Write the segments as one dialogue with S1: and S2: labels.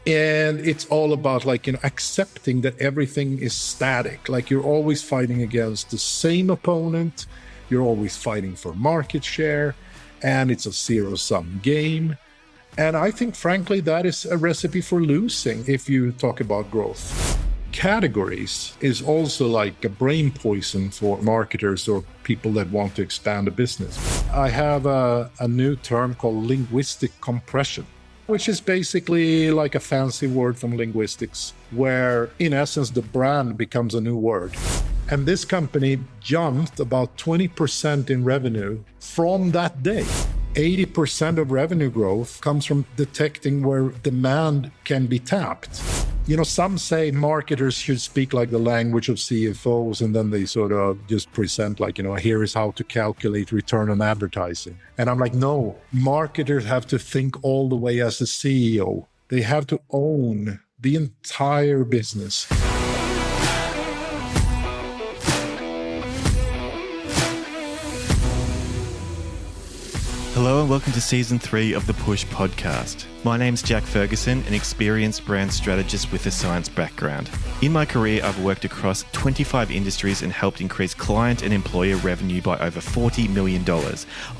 S1: And it's all about accepting that everything is static. Like you're always fighting against the same opponent. You're always fighting for market share, and it's a zero-sum game. And I think, frankly, that is a recipe for losing if you talk about growth. Categories is also like a brain poison for marketers or people that want to expand a business. I have a new term called linguistic compression, which is basically like a fancy word from linguistics, where in essence the brand becomes a new word. And this company jumped about 20% in revenue from that day. 80% of revenue growth comes from detecting where demand can be tapped. Some say marketers should speak like the language of CFOs, and then they sort of just present here is how to calculate return on advertising. And I'm like, no, marketers have to think all the way as a CEO. They have to own the entire business.
S2: Hello and welcome to Season 3 of the Push podcast. My name's Jack Ferguson, an experienced brand strategist with a science background. In my career, I've worked across 25 industries and helped increase client and employer revenue by over $40 million.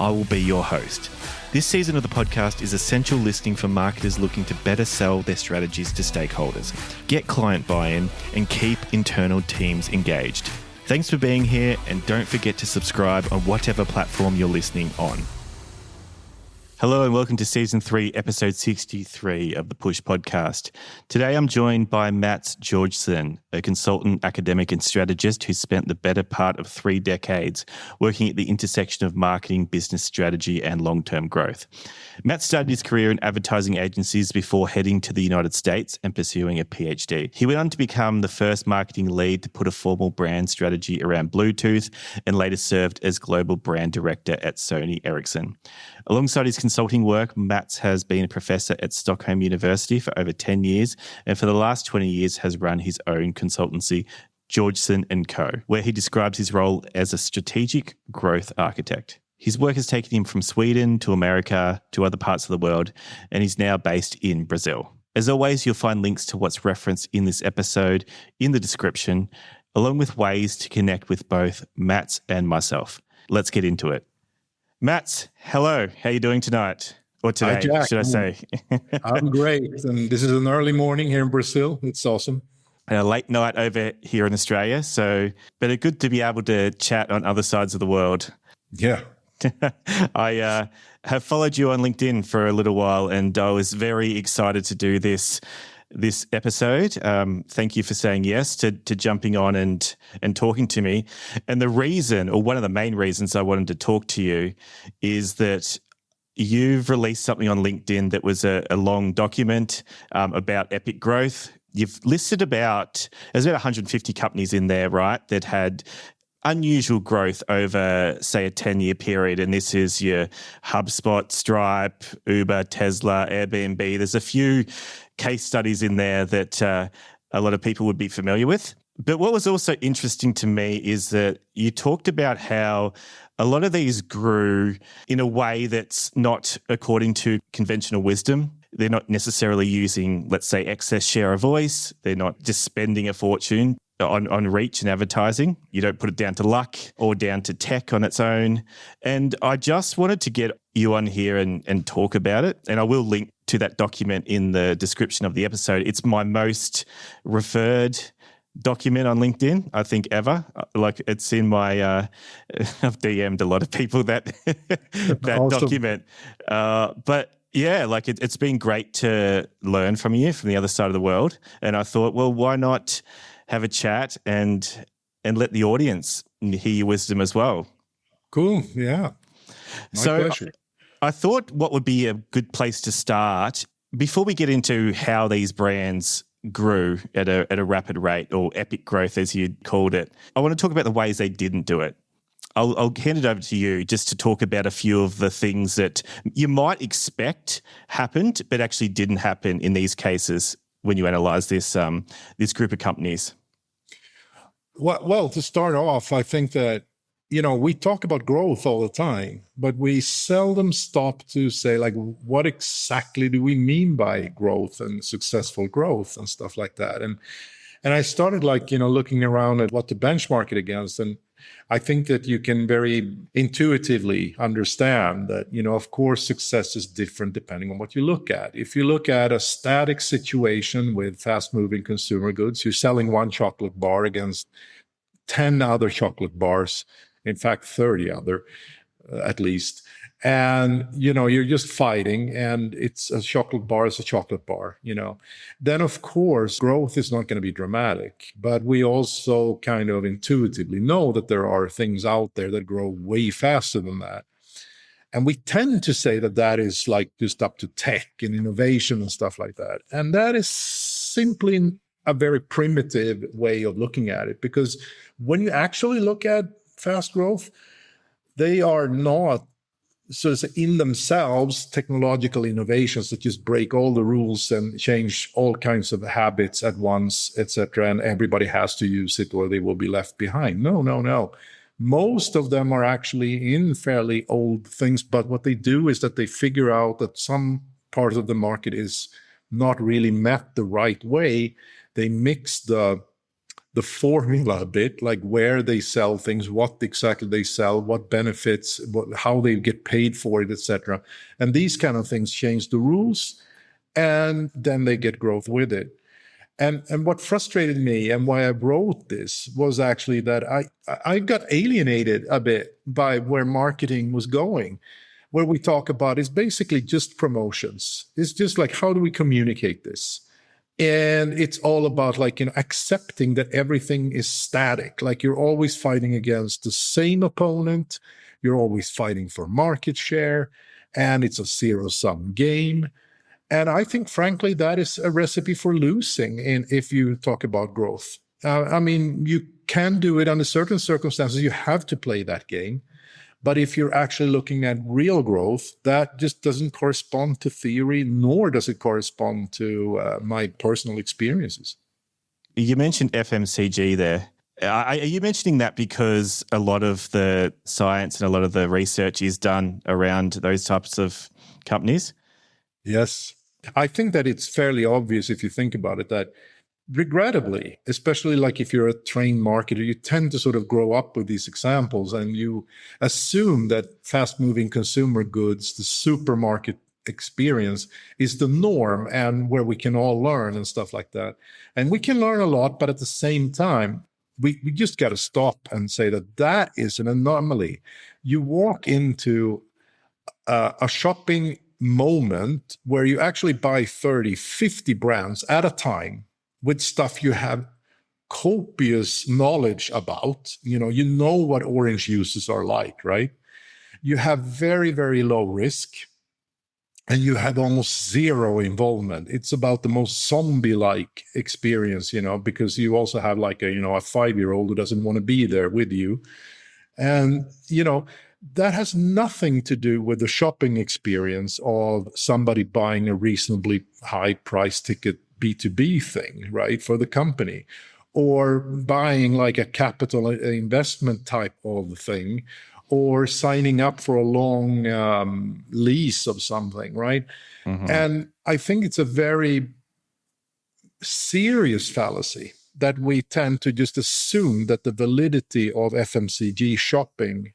S2: I will be your host. This season of the podcast is essential listening for marketers looking to better sell their strategies to stakeholders, get client buy-in, and keep internal teams engaged. Thanks for being here, and don't forget to subscribe on whatever platform you're listening on. Hello and welcome to Season 3, Episode 63 of the Push podcast. Today I'm joined by Mats Georgson, a consultant, academic and strategist who spent the better part of 3 decades working at the intersection of marketing, business strategy and long-term growth. Mats started his career in advertising agencies before heading to the United States and pursuing a PhD. He went on to become the first marketing lead to put a formal brand strategy around Bluetooth and later served as global brand director at Sony Ericsson. Alongside his consulting work, Mats has been a professor at Stockholm University for over 10 years and for the last 20 years has run his own consultancy, Georgson & Co., where he describes his role as a strategic growth architect. His work has taken him from Sweden to America to other parts of the world, and he's now based in Brazil. As always, you'll find links to what's referenced in this episode in the description, along with ways to connect with both Mats and myself. Let's get into it. Mats, hello. How are you doing tonight? Or today,
S1: Hi, Jack.
S2: should I say?
S1: I'm great. And this is an early morning here in Brazil. It's awesome.
S2: A late night over here in Australia. But it's good to be able to chat on other sides of the world.
S1: Yeah.
S2: I have followed you on LinkedIn for a little while and I was very excited to do this episode. Thank you for saying yes to jumping on and talking to me. And the reason, or one of the main reasons I wanted to talk to you is that you've released something on LinkedIn that was a long document about epic growth. You've listed there's about 150 companies in there, right, that had unusual growth over, say, a 10-year period. And this is your HubSpot, Stripe, Uber, Tesla, Airbnb. There's a few case studies in there that a lot of people would be familiar with. But what was also interesting to me is that you talked about how a lot of these grew in a way that's not according to conventional wisdom. They're not necessarily using, let's say, excess share of voice. They're not just spending a fortune on reach and advertising. You don't put it down to luck or down to tech on its own. And I just wanted to get you on here and talk about it. And I will link to that document in the description of the episode. It's my most referred document on LinkedIn, I think, ever. Like it's in my, I've DM'd a lot of people that awesome. Document. But yeah, like it's been great to learn from you from the other side of the world. And I thought, well, why not have a chat and let the audience hear your wisdom as well.
S1: Cool. Yeah. My pleasure.
S2: I thought what would be a good place to start before we get into how these brands grew at a rapid rate or epic growth, as you called it. I want to talk about the ways they didn't do it. I'll hand it over to you just to talk about a few of the things that you might expect happened, but actually didn't happen in these cases when you analyze this group of companies?
S1: Well, to start off, I think that we talk about growth all the time, but we seldom stop to say, like, what exactly do we mean by growth and successful growth and stuff like that? And I started, like, looking around at what to benchmark it against. And I think that you can very intuitively understand that, of course, success is different depending on what you look at. If you look at a static situation with fast-moving consumer goods, you're selling one chocolate bar against 10 other chocolate bars, in fact, 30 other at least. And, you're just fighting, and it's a chocolate bar is a chocolate bar, Then, of course, growth is not going to be dramatic. But we also kind of intuitively know that there are things out there that grow way faster than that. And we tend to say that that is like just up to tech and innovation and stuff like that. And that is simply a very primitive way of looking at it, because when you actually look at fast growth, they are not so in themselves technological innovations that just break all the rules and change all kinds of habits at once, etc. And everybody has to use it or they will be left behind. No. Most of them are actually in fairly old things, but what they do is that they figure out that some part of the market is not really met the right way. They mix the formula a bit, like where they sell things, what exactly they sell, what benefits, how they get paid for it, etc. And these kind of things change the rules, and then they get growth with it. And what frustrated me and why I wrote this was actually that I got alienated a bit by where marketing was going. What we talk about is basically just promotions. It's just like, how do we communicate this? And it's all about, like, accepting that everything is static. Like, you're always fighting against the same opponent. You're always fighting for market share, and it's a zero-sum game. And I think, frankly, that is a recipe for losing if you talk about growth. You can do it under certain circumstances. You have to play that game. But if you're actually looking at real growth, that just doesn't correspond to theory, nor does it correspond to my personal experiences.
S2: You mentioned FMCG there. Are you mentioning that because a lot of the science and a lot of the research is done around those types of companies?
S1: Yes. I think that it's fairly obvious if you think about it that, regrettably, especially like if you're a trained marketer, you tend to sort of grow up with these examples and you assume that fast-moving consumer goods, the supermarket experience, is the norm and where we can all learn and stuff like that. And we can learn a lot, but at the same time, we just got to stop and say that is an anomaly. You walk into a shopping moment where you actually buy 30, 50 brands at a time, with stuff you have copious knowledge about. You know what orange juices are like, right? You have very, very low risk, and you have almost zero involvement. It's about the most zombie-like experience, because you also have like a 5-year-old who doesn't want to be there with you. And, that has nothing to do with the shopping experience of somebody buying a reasonably high price ticket B2B thing, right, for the company, or buying like a capital investment type of thing, or signing up for a long lease of something, right? Mm-hmm. And I think it's a very serious fallacy that we tend to just assume that the validity of FMCG shopping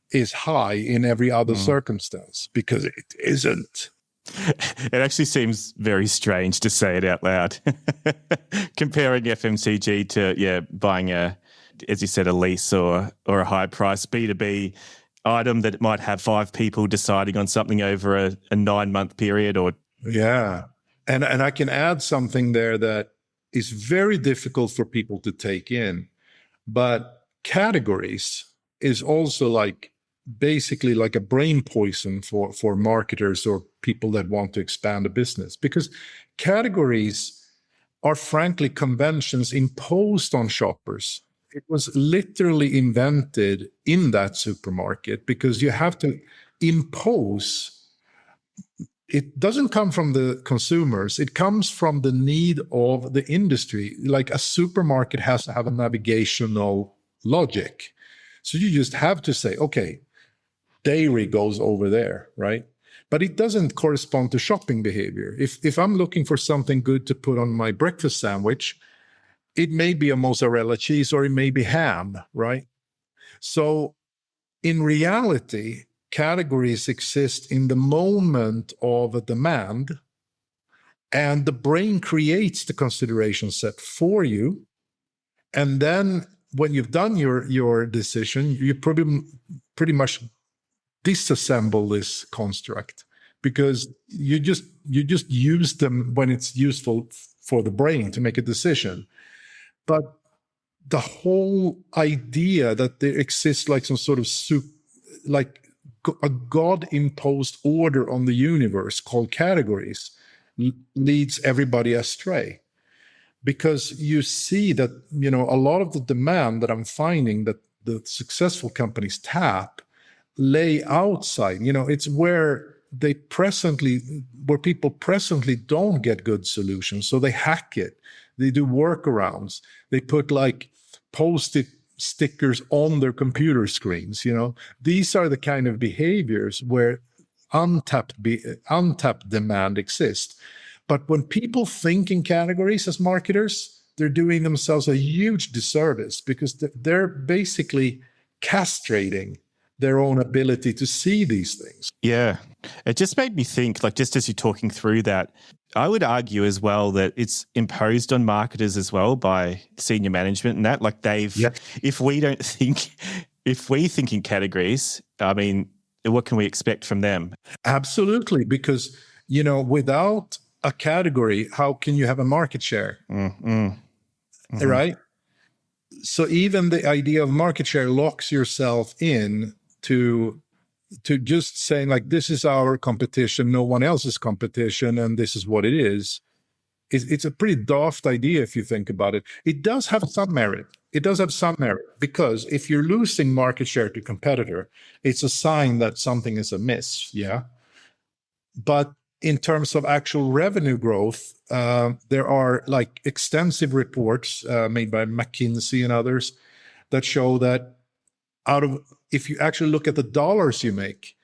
S1: is high in every other circumstance, because it isn't.
S2: It actually seems very strange to say it out loud. Comparing FMCG to, buying as you said, a lease or a high price B2B item that might have 5 people deciding on something over a 9-month period or.
S1: Yeah. And I can add something there that is very difficult for people to take in, but categories is also basically like a brain poison for marketers or people that want to expand a business, because categories are frankly conventions imposed on shoppers. It was literally invented in that supermarket because you have to impose. It doesn't come from the consumers. It comes from the need of the industry. Like a supermarket has to have a navigational logic. So you just have to say, okay, dairy goes over there, right? But it doesn't correspond to shopping behavior. If I'm looking for something good to put on my breakfast sandwich, it may be a mozzarella cheese or it may be ham, right? So in reality, categories exist in the moment of a demand, and the brain creates the consideration set for you. And then when you've done your decision, you pretty much disassemble this construct, because you just use them when it's useful for the brain to make a decision. But the whole idea that there exists like some sort of like a God-imposed order on the universe called categories leads everybody astray. Because you see that, a lot of the demand that I'm finding that the successful companies tap lay outside. It's where people presently don't get good solutions. So they hack it. They do workarounds. They put like Post-it stickers on their computer screens. These are the kind of behaviors where untapped demand exists. But when people think in categories as marketers, they're doing themselves a huge disservice, because they're basically castrating their own ability to see these things.
S2: Yeah. It just made me think, like, just as you're talking through that, I would argue as well that it's imposed on marketers as well by senior management and that, like if we think in categories, I mean, what can we expect from them?
S1: Absolutely. Because, without a category, how can you have a market share? Mm-hmm. Right? So even the idea of market share locks yourself in to just saying like, this is our competition, no one else's competition, and this is what it is. It's a pretty daft idea if you think about it. It does have some merit. Because if you're losing market share to competitor, it's a sign that something is amiss. Yeah. But in terms of actual revenue growth, there are like extensive reports made by McKinsey and others that show that if you actually look at the dollars you make,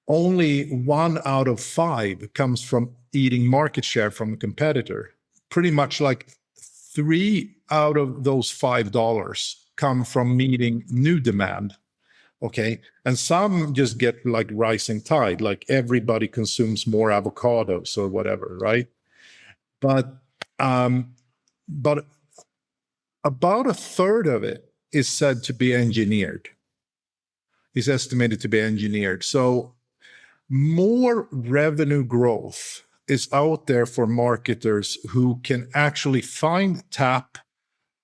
S1: only 1 out of 5 comes from eating market share from a competitor. Pretty much like 3 out of those $5 come from meeting new demand. Okay. And some just get like rising tide, like everybody consumes more avocados or whatever, right? But about a third of it is said to be engineered. Is estimated to be engineered. So more revenue growth is out there for marketers who can actually find, tap,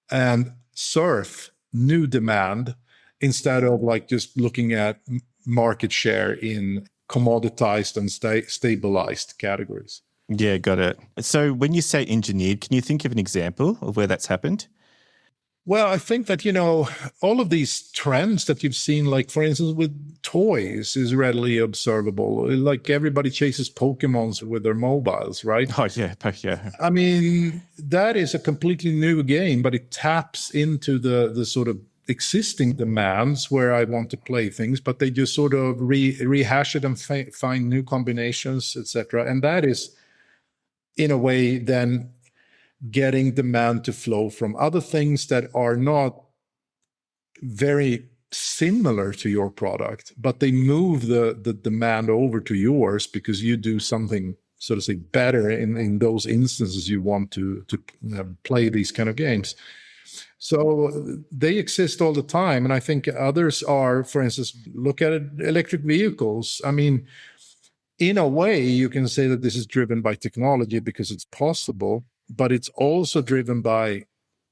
S1: and surf new demand instead of like just looking at market share in commoditized and stabilized categories.
S2: Yeah, got it. So when you say engineered, can you think of an example of where that's happened?
S1: Well, I think that, all of these trends that you've seen, like, for instance, with toys is readily observable. Like everybody chases Pokemons with their mobiles, right?
S2: Oh, yeah.
S1: I mean, that is a completely new game, but it taps into the sort of existing demands where I want to play things, but they just sort of rehash it and find new combinations, etc. And that is, in a way, then getting demand to flow from other things that are not very similar to your product, but they move the demand over to yours because you do something, so to say, better in those instances you want to play these kind of games. So they exist all the time. And I think others are, for instance, look at electric vehicles. I mean, in a way, you can say that this is driven by technology because it's possible, but it's also driven by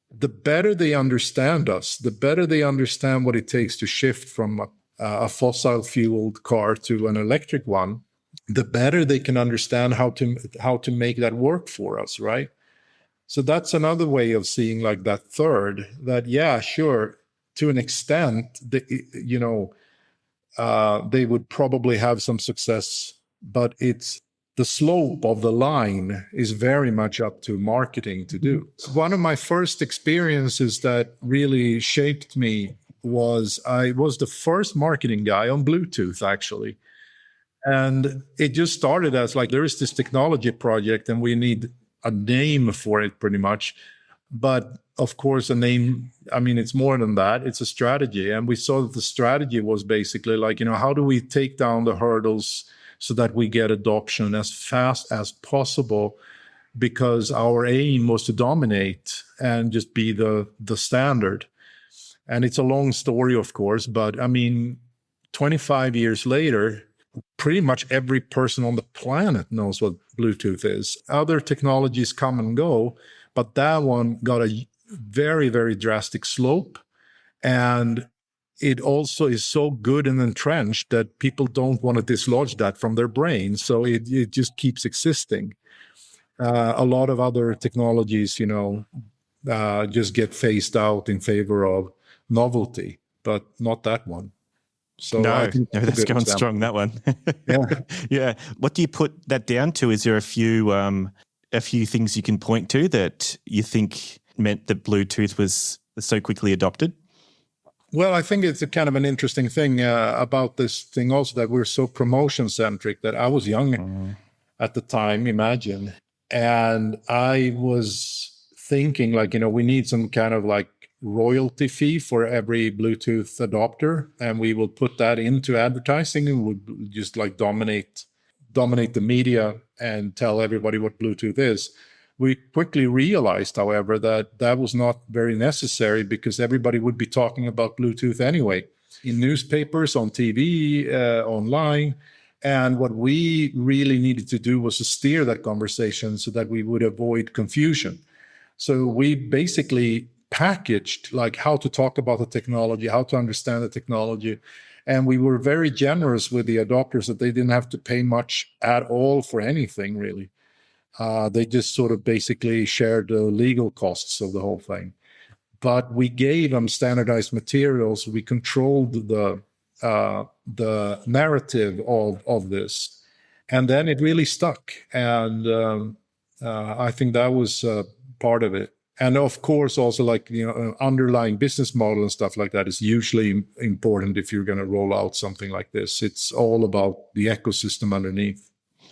S1: the better they understand us, the better they understand what it takes to shift from a fossil-fueled car to an electric one, the better they can understand how to make that work for us, right? So that's another way of seeing like that third, that, yeah, sure, to an extent, they would probably have some success, but it's the slope of the line is very much up to marketing to do. One of my first experiences that really shaped me was I was the first marketing guy on Bluetooth, actually. And it just started as like, there is this technology project and we need a name for it pretty much. But of course, a name, I mean, it's more than that. It's a strategy. And we saw that the strategy was basically like, how do we take down the hurdles so that we get adoption as fast as possible? Because our aim was to dominate and just be the standard. And it's a long story, of course, but I mean, 25 years later, pretty much every person on the planet knows what Bluetooth is. Other technologies come and go, but that one got a very, very drastic slope. And it also is so good and entrenched that people don't want to dislodge that from their brain. So it just keeps existing. A lot of other technologies, just get phased out in favor of novelty, but not that one. So
S2: no, that's going strong, that one.
S1: Yeah.
S2: Yeah. What do you put that down to? Is there a few things you can point to that you think meant that Bluetooth was so quickly adopted?
S1: Well, I think it's a kind of an interesting thing about this thing also, that we're so promotion-centric, that I was young at the time, imagine. And I was thinking like, we need some kind of like royalty fee for every Bluetooth adopter, and we will put that into advertising and we'll just like dominate the media and tell everybody what Bluetooth is. We quickly realized, however, that was not very necessary, because everybody would be talking about Bluetooth anyway, in newspapers, on TV, online. And what we really needed to do was to steer that conversation so that we would avoid confusion. So we basically packaged like how to talk about the technology, how to understand the technology. And we were very generous with the adopters, that they didn't have to pay much at all for anything, really. They just sort of basically shared the legal costs of the whole thing. But we gave them standardized materials. We controlled the narrative of this. And then it really stuck. And I think that was part of it. And of course, also like, underlying business model and stuff like that is usually important if you're going to roll out something like this. It's all about the ecosystem underneath.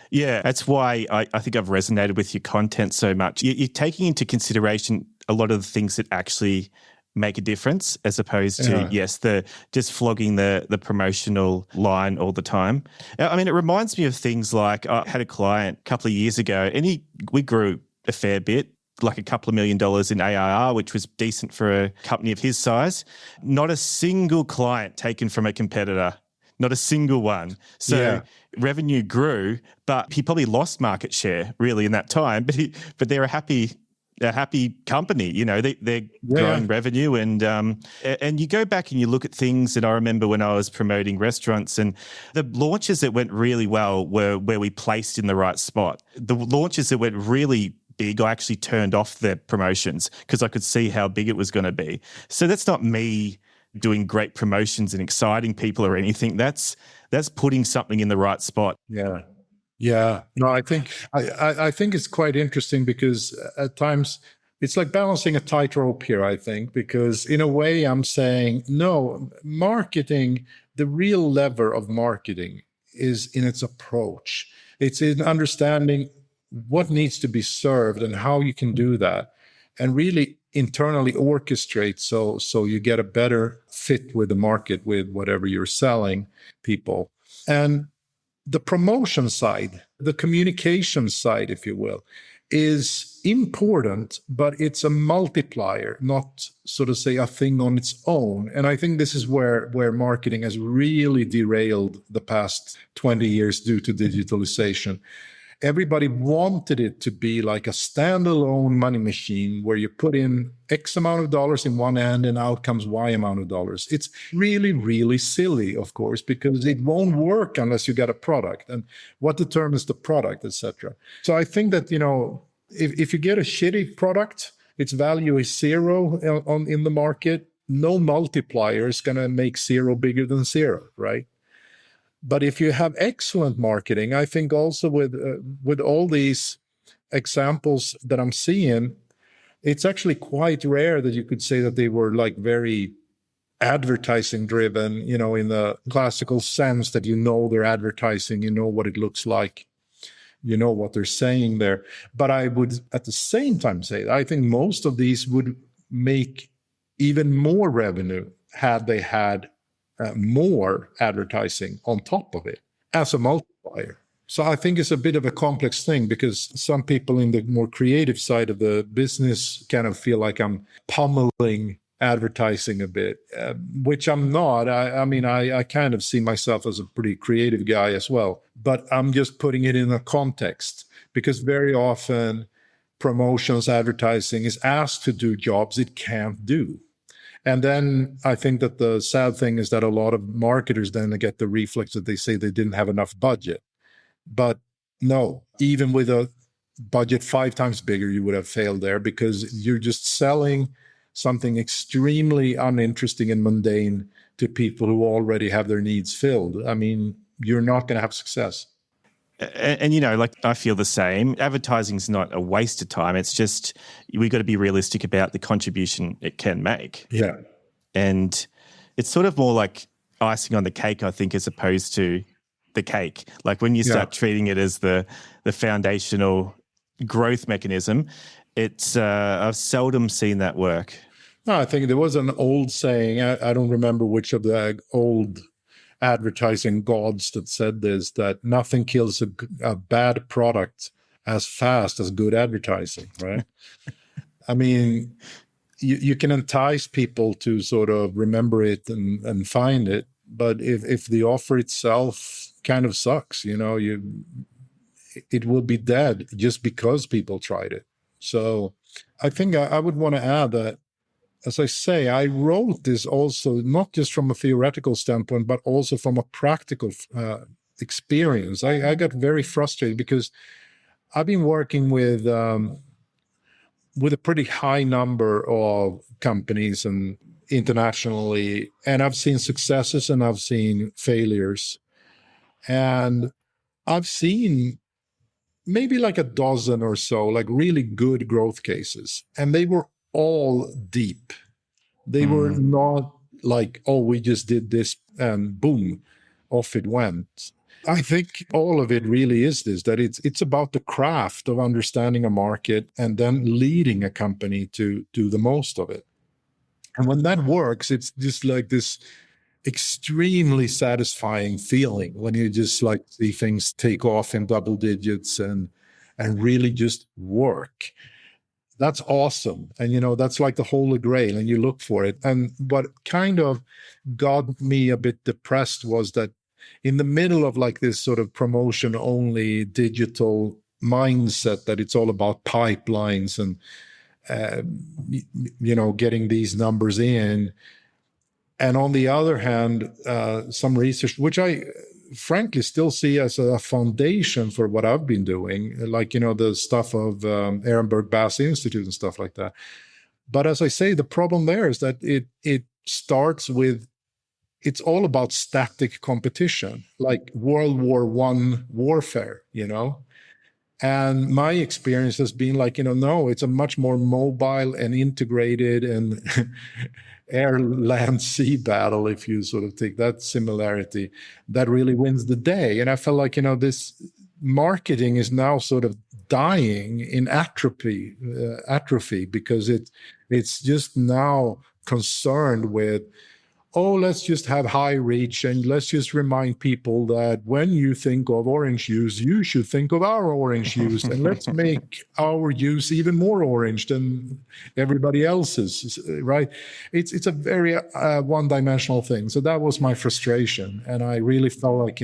S2: Yeah, that's why I think I've resonated with your content so much. You're taking into consideration a lot of the things that actually make a difference, as opposed to, the just flogging the promotional line all the time. I mean, it reminds me of things like, I had a client a couple of years ago, and we grew a fair bit, like a couple of $1 million in ARR, which was decent for a company of his size. Not a single client taken from a competitor, not a single one. So revenue grew, but he probably lost market share really in that time. But they're a happy company. They're growing revenue, and you go back and you look at things. And I remember when I was promoting restaurants, and the launches that went really well were where we placed in the right spot. The launches that went really big, I actually turned off the promotions because I could see how big it was going to be. So that's not me doing great promotions and exciting people or anything. That's putting something in the right spot.
S1: Yeah. No, I think it's quite interesting, because at times it's like balancing a tightrope here, I think, because in a way I'm saying, no, marketing, the real lever of marketing is in its approach. It's in understanding what needs to be served and how you can do that, and really internally orchestrate so you get a better fit with the market, with whatever you're selling people. And the promotion side, the communication side, if you will, is important, but it's a multiplier, not sort of say a thing on its own. And I think this is where marketing has really derailed the past 20 years due to digitalization. Everybody wanted it to be like a standalone money machine where you put in X amount of dollars in one end and out comes Y amount of dollars. It's really, really silly, of course, because it won't work unless you get a product. And what determines the product, etc. So I think that, if you get a shitty product, its value is zero in the market. No multiplier is going to make zero bigger than zero, right? But if you have excellent marketing, I think also with all these examples that I'm seeing, it's actually quite rare that you could say that they were like very advertising driven, in the classical sense that they're advertising, what it looks like, what they're saying there. But I would at the same time say that I think most of these would make even more revenue had they had more advertising on top of it as a multiplier. So I think it's a bit of a complex thing, because some people in the more creative side of the business kind of feel like I'm pummeling advertising a bit, which I'm not. I kind of see myself as a pretty creative guy as well, but I'm just putting it in a context, because very often promotions advertising is asked to do jobs it can't do. And then I think that the sad thing is that a lot of marketers then get the reflex that they say they didn't have enough budget. But no, even with a budget 5 times bigger, you would have failed there, because you're just selling something extremely uninteresting and mundane to people who already have their needs filled. I mean, you're not going to have success.
S2: And I feel the same. Advertising's not a waste of time. It's just we got to be realistic about the contribution it can make.
S1: Yeah.
S2: And it's sort of more like icing on the cake, I think, as opposed to the cake. Like when you start treating it as the foundational growth mechanism, it's I've seldom seen that work.
S1: No, I think there was an old saying, I don't remember which of the old advertising gods that said this, that nothing kills a bad product as fast as good advertising, right? I mean, you can entice people to sort of remember it and find it, but if the offer itself kind of sucks, it will be dead just because people tried it. So I think I would want to add that, as I say, I wrote this also not just from a theoretical standpoint, but also from a practical experience. I got very frustrated because I've been working with a pretty high number of companies and internationally, and I've seen successes and I've seen failures. And I've seen maybe like a dozen or so, like really good growth cases. And they were all deep. They were not like, oh, we just did this and boom, off it went. I think all of it really is this, that it's about the craft of understanding a market and then leading a company to do the most of it. And when that works, it's just like this extremely satisfying feeling when you just like see things take off in double digits and really just work. That's awesome. And, that's like the holy grail, and you look for it. And what kind of got me a bit depressed was that in the middle of like this sort of promotion only digital mindset, that it's all about pipelines and, getting these numbers in. And on the other hand, some research, which I frankly still see as a foundation for what I've been doing, like, the stuff of Ehrenberg Bass Institute and stuff like that. But as I say, the problem there is that it starts with, it's all about static competition, like World War I warfare, And my experience has been like, no, it's a much more mobile and integrated and air, land, sea battle, if you sort of take that similarity, that really wins the day. And I felt like, this marketing is now sort of dying in atrophy, because it's just now concerned with, oh, let's just have high reach and let's just remind people that when you think of orange juice, you should think of our orange juice, and let's make our juice even more orange than everybody else's, right? It's a very one-dimensional thing. So that was my frustration. And I really felt like,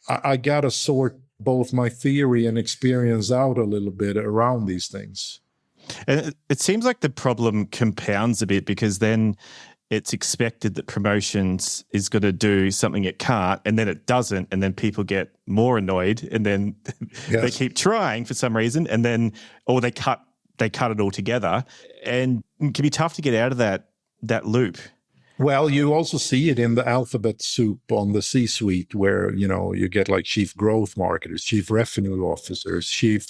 S1: I got to sort both my theory and experience out a little bit around these things.
S2: And it seems like the problem compounds a bit, because then it's expected that promotions is going to do something it can't, and then it doesn't, and then people get more annoyed, and then they keep trying for some reason, and then they cut it all together, and it can be tough to get out of that loop.
S1: Well, you also see it in the alphabet soup on the C-suite, where you get like chief growth marketers, chief revenue officers, chief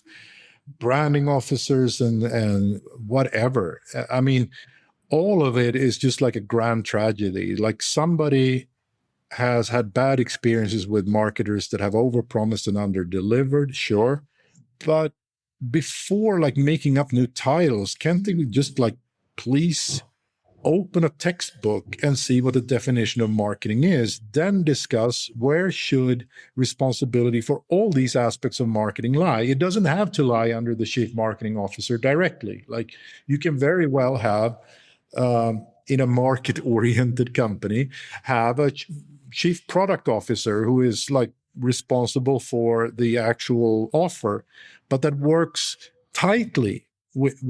S1: branding officers, and whatever. I mean, all of it is just like a grand tragedy. Like somebody has had bad experiences with marketers that have overpromised and underdelivered, sure. But before like making up new titles, can't they just like please open a textbook and see what the definition of marketing is, then discuss where should responsibility for all these aspects of marketing lie. It doesn't have to lie under the chief marketing officer directly. Like you can very well have, in a market-oriented company, have a chief product officer who is like responsible for the actual offer, but that works tightly with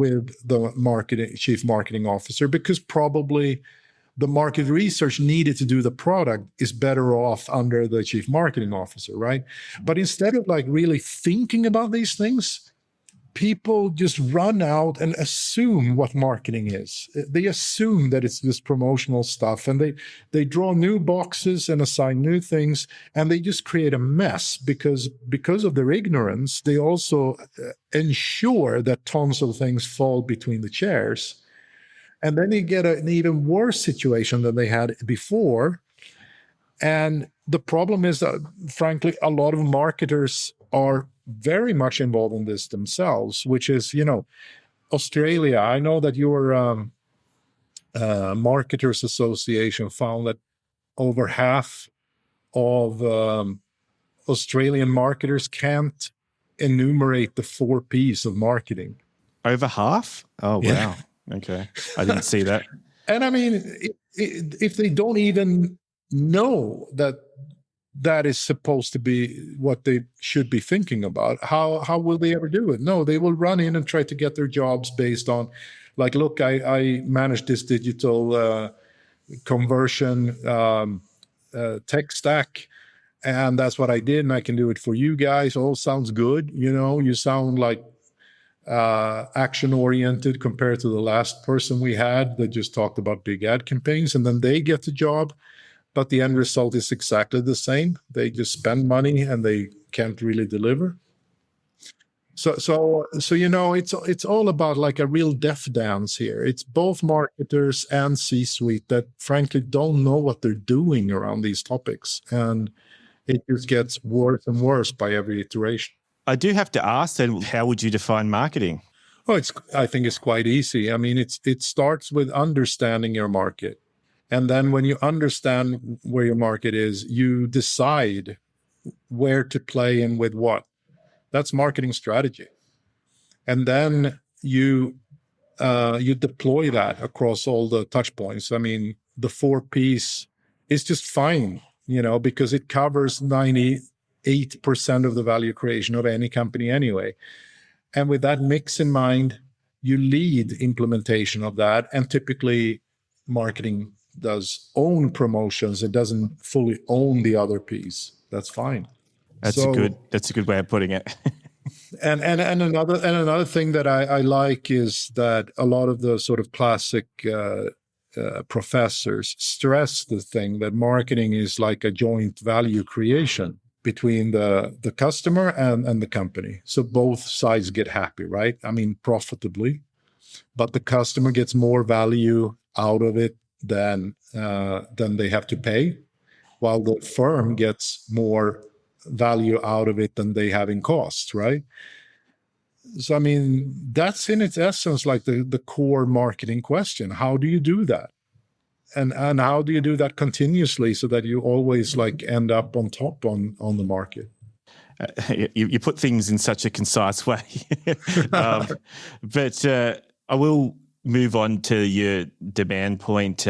S1: the chief marketing officer, because probably the market research needed to do the product is better off under the chief marketing officer, right? But instead of like really thinking about these things, people just run out and assume what marketing is. They assume that it's this promotional stuff, and they draw new boxes and assign new things, and they just create a mess because of their ignorance. They also ensure that tons of things fall between the chairs. And then you get an even worse situation than they had before. And the problem is that, frankly, a lot of marketers are very much involved in this themselves, which is, Australia. I know that your Marketers Association found that over half of Australian marketers can't enumerate the 4 Ps of marketing.
S2: Over half? Oh, wow. Yeah. Okay. I didn't see that.
S1: And I mean, if they don't even know that is supposed to be what they should be thinking about, how will they ever do it? No, they will run in and try to get their jobs based on, like, look, I manage this digital conversion tech stack, and that's what I did, and I can do it for you guys. All sounds good. You sound like action-oriented compared to the last person we had that just talked about big ad campaigns, and then they get the job. But the end result is exactly the same. They just spend money and they can't really deliver. So it's all about like a real death dance here. It's both marketers and C-suite that frankly don't know what they're doing around these topics, and it just gets worse and worse by every iteration.
S2: I do have to ask then, how would you define marketing?
S1: Oh, I think it's quite easy. I mean, it starts with understanding your market. And then when you understand where your market is, you decide where to play and with what. That's marketing strategy. And then you deploy that across all the touch points. I mean, the 4 Ps is just fine, because it covers 98% of the value creation of any company anyway. And with that mix in mind, you lead implementation of that. And typically marketing does own promotions. It doesn't fully own the other piece. That's fine.
S2: That's a good way of putting it.
S1: and another thing that I like is that a lot of the sort of classic professors stress the thing that marketing is like a joint value creation between the customer and the company. So both sides get happy, right? I mean, profitably, but the customer gets more value out of it than they have to pay, while the firm gets more value out of it than they have in costs, right? So, I mean, that's in its essence like the core marketing question. How do you do that? And how do you do that continuously so that you always like end up on top on the market?
S2: You put things in such a concise way. But I will move on to your Demand Point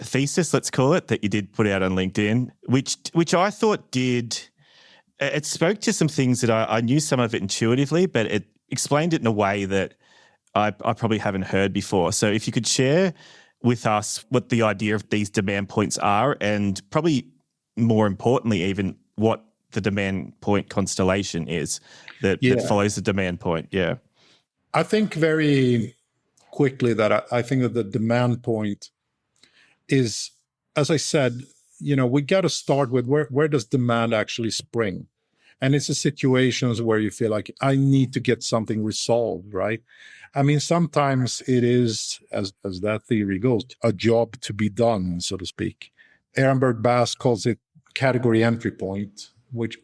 S2: thesis, let's call it, that you did put out on LinkedIn, which I thought it spoke to some things that I knew some of it intuitively, but it explained it in a way that I probably haven't heard before. So if you could share with us what the idea of these demand points are, and probably more importantly, even what the demand point constellation is that follows the demand point. Yeah.
S1: I think very quickly that I think that the demand point is, as I said, we got to start with where does demand actually spring? And it's the situations where you feel like I need to get something resolved, right? I mean, sometimes it is, as that theory goes, a job to be done, so to speak. Ehrenberg Bass calls it category entry point, which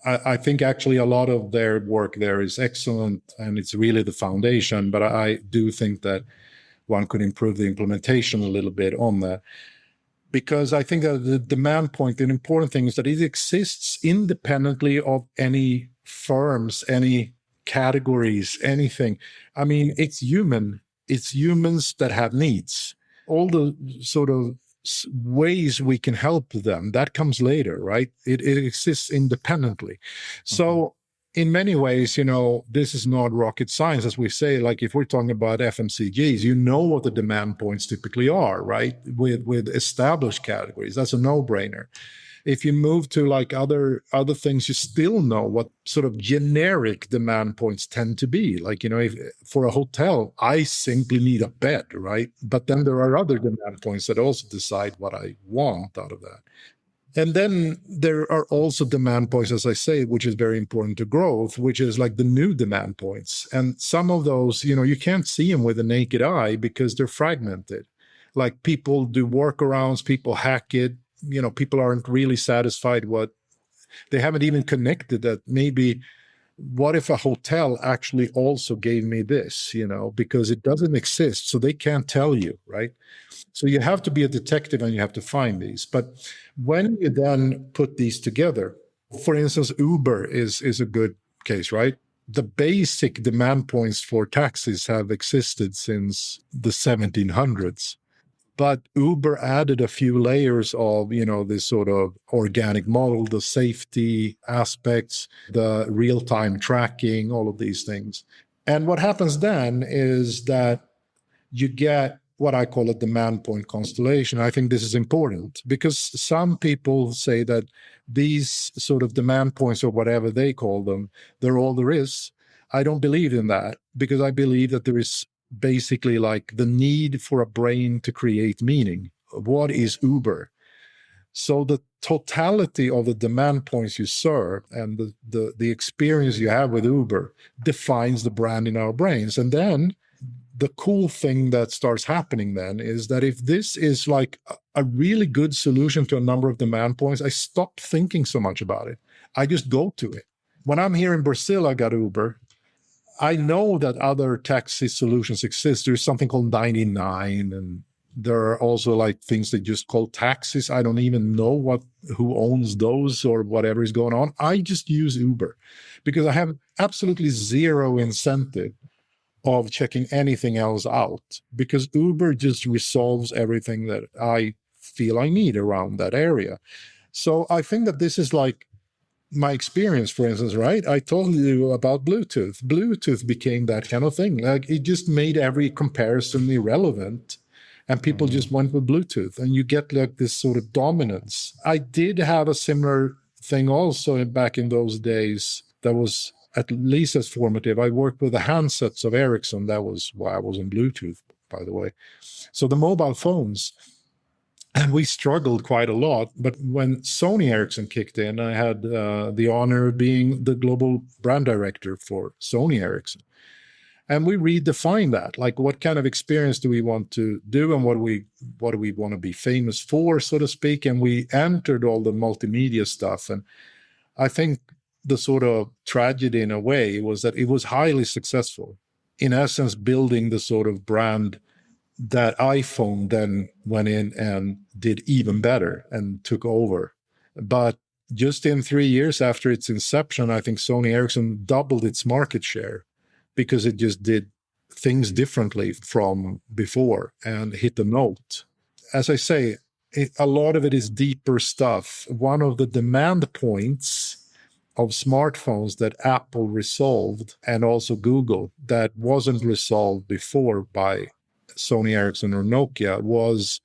S1: I think actually a lot of their work there is excellent and it's really the foundation. But I do think that one could improve the implementation a little bit on that. Because I think that the demand point, an important thing is that it exists independently of any firms, any categories, anything. I mean, it's human. It's humans that have needs. All the sort of ways we can help them, that comes later, right? It exists independently. So in many ways, this is not rocket science, as we say. Like if we're talking about FMCGs, you know what the demand points typically are, right? With established categories, that's a no-brainer. If you move to like other things, you still know what sort of generic demand points tend to be. Like, if for a hotel, I simply need a bed, right? But then there are other demand points that also decide what I want out of that. And then there are also demand points, as I say, which is very important to growth, which is like the new demand points. And some of those, you can't see them with the naked eye because they're fragmented. Like people do workarounds, people hack it, people aren't really satisfied they haven't even connected that maybe what if a hotel actually also gave me this, because it doesn't exist. So they can't tell you, right? So you have to be a detective and you have to find these. But when you then put these together, for instance, Uber is a good case, right? The basic demand points for taxis have existed since the 1700s. But Uber added a few layers of, this sort of organic model, the safety aspects, the real-time tracking, all of these things. And what happens then is that you get what I call a demand point constellation. I think this is important because some people say that these sort of demand points, or whatever they call them, they're all there is. I don't believe in that because I believe that there is basically like the need for a brain to create meaning. What is Uber? So the totality of the demand points you serve and the experience you have with Uber defines the brand in our brains. And then the cool thing that starts happening then is that if this is like a really good solution to a number of demand points, I stop thinking so much about it. I just go to it. When I'm here in Brazil, I got Uber. I know that other taxi solutions exist. There's something called 99, and there are also like things that just call taxis. I don't even know who owns those or whatever is going on. I just use Uber because I have absolutely zero incentive of checking anything else out because Uber just resolves everything that I feel I need around that area. So I think that this is like my experience, for instance, right? I told you about Bluetooth. Bluetooth became that kind of thing. Like it just made every comparison irrelevant and people just went with Bluetooth and you get like this sort of dominance. I did have a similar thing also back in those days that was at least as formative. I worked with the handsets of Ericsson. That was why I was on Bluetooth, by the way. So the mobile phones, and we struggled quite a lot. But when Sony Ericsson kicked in, I had the honor of being the global brand director for Sony Ericsson. And we redefined that, like what kind of experience do we want to do and what do we want to be famous for, so to speak. And we entered all the multimedia stuff. And I think the sort of tragedy in a way was that it was highly successful, in essence, building the sort of brand that iPhone then went in and did even better and took over. But just in 3 years after its inception, I think Sony Ericsson doubled its market share because it just did things differently from before and hit the note. As I say, a lot of it is deeper stuff. One of the demand points of smartphones that Apple resolved, and also Google, that wasn't resolved before by Sony Ericsson or Nokia, was